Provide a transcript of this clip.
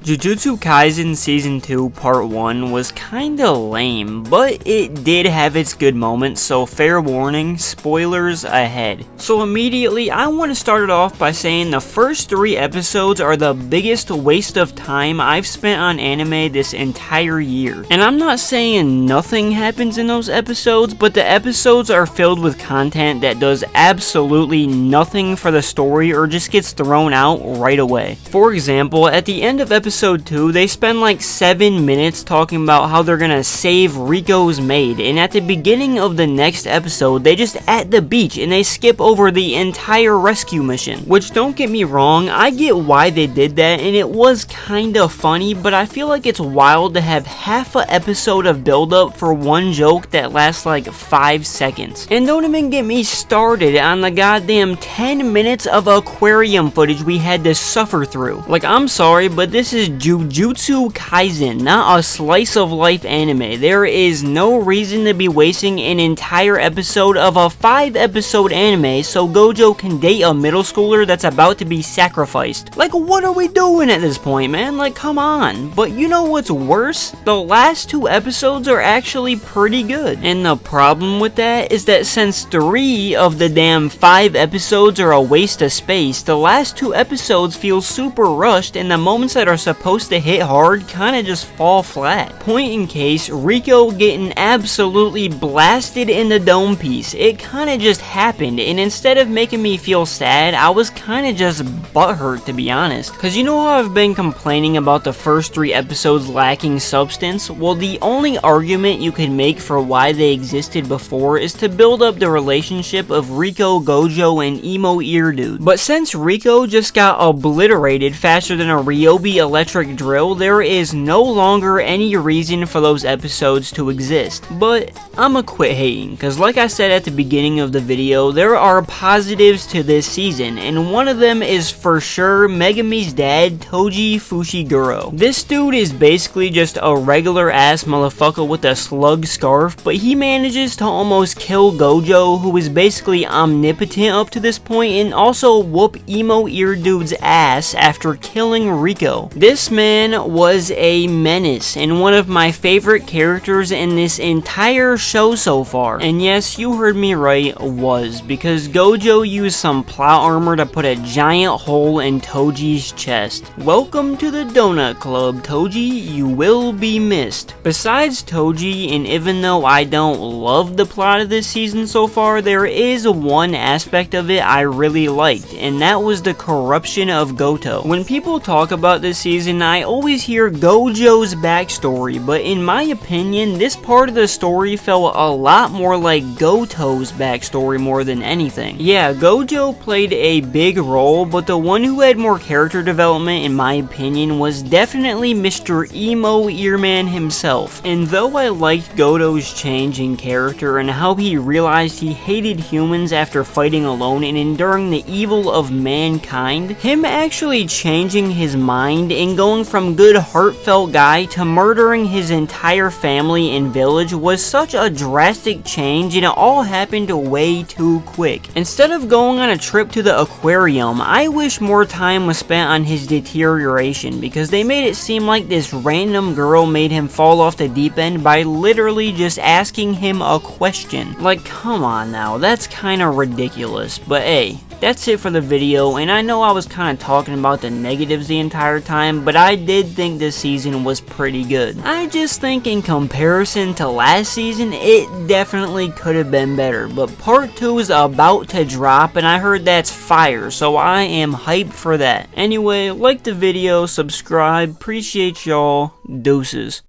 Jujutsu Kaisen Season 2 Part 1 was kinda lame, but it did have its good moments, so fair warning, spoilers ahead. So immediately, I want to start it off by saying the first 3 episodes are the biggest waste of time I've spent on anime this entire year. And I'm not saying nothing happens in those episodes, but the episodes are filled with content that does absolutely nothing for the story or just gets thrown out right away. For example, at the end of episode 2, they spend like 7 minutes talking about how they're gonna save Rico's maid, and at the beginning of the next episode, they just at the beach and they skip over the entire rescue mission. Which, don't get me wrong, I get why they did that and it was kinda funny, but I feel like it's wild to have half an episode of build-up for one joke that lasts like 5 seconds. And don't even get me started on the goddamn 10 minutes of aquarium footage we had to suffer through. Like, I'm sorry, but this is Jujutsu Kaisen, not a slice of life anime. There is no reason to be wasting an entire episode of a 5-episode anime so Gojo can date a middle schooler that's about to be sacrificed. Like, what are we doing at this point, man? Like, come on. But you know what's worse? The last 2 episodes are actually pretty good. And the problem with that is that since 3 of the damn 5 episodes are a waste of space, the last 2 episodes feel super rushed and the moments that are supposed to hit hard kinda just fall flat. Point in case, Rico getting absolutely blasted in the dome piece. It kinda just happened, and instead of making me feel sad, I was kinda just butthurt, to be honest. Cause you know how I've been complaining about the first 3 episodes lacking substance? Well, the only argument you can make for why they existed before is to build up the relationship of Rico, Gojo, and Emo Ear Dude. But since Rico just got obliterated faster than a Ryobi electric drill, there is no longer any reason for those episodes to exist. But I'ma quit hating, cause like I said at the beginning of the video, there are positives to this season, and one of them is for sure Megami's dad, Toji Fushiguro. This dude is basically just a regular ass motherfucker with a slug scarf, but he manages to almost kill Gojo, who is basically omnipotent up to this point, and also whoop Emo Ear Dude's ass after killing Rico. This man was a menace and one of my favorite characters in this entire show so far. And yes, you heard me right, was, because Gojo used some plot armor to put a giant hole in Toji's chest. Welcome to the Donut Club, Toji, you will be missed. Besides Toji, and even though I don't love the plot of this season so far, there is one aspect of it I really liked, and that was the corruption of Goto. When people talk about this season, I always hear Gojo's backstory, but in my opinion, this part of the story felt a lot more like Goto's backstory more than anything. Yeah, Gojo played a big role, but the one who had more character development in my opinion was definitely Mr. Emo Earman himself. And though I liked Goto's change in character and how he realized he hated humans after fighting alone and enduring the evil of mankind, him actually changing his mind and going from good heartfelt guy to murdering his entire family and village was such a drastic change, and it all happened way too quick. Instead of going on a trip to the aquarium, I wish more time was spent on his deterioration, because they made it seem like this random girl made him fall off the deep end by literally just asking him a question. Like, come on now, that's kinda ridiculous. But hey, that's it for the video, and I know I was kind of talking about the negatives the entire time, but I did think this season was pretty good. I just think in comparison to last season, it definitely could have been better, but part 2 is about to drop, and I heard that's fire, so I am hyped for that. Anyway, like the video, subscribe, appreciate y'all, deuces.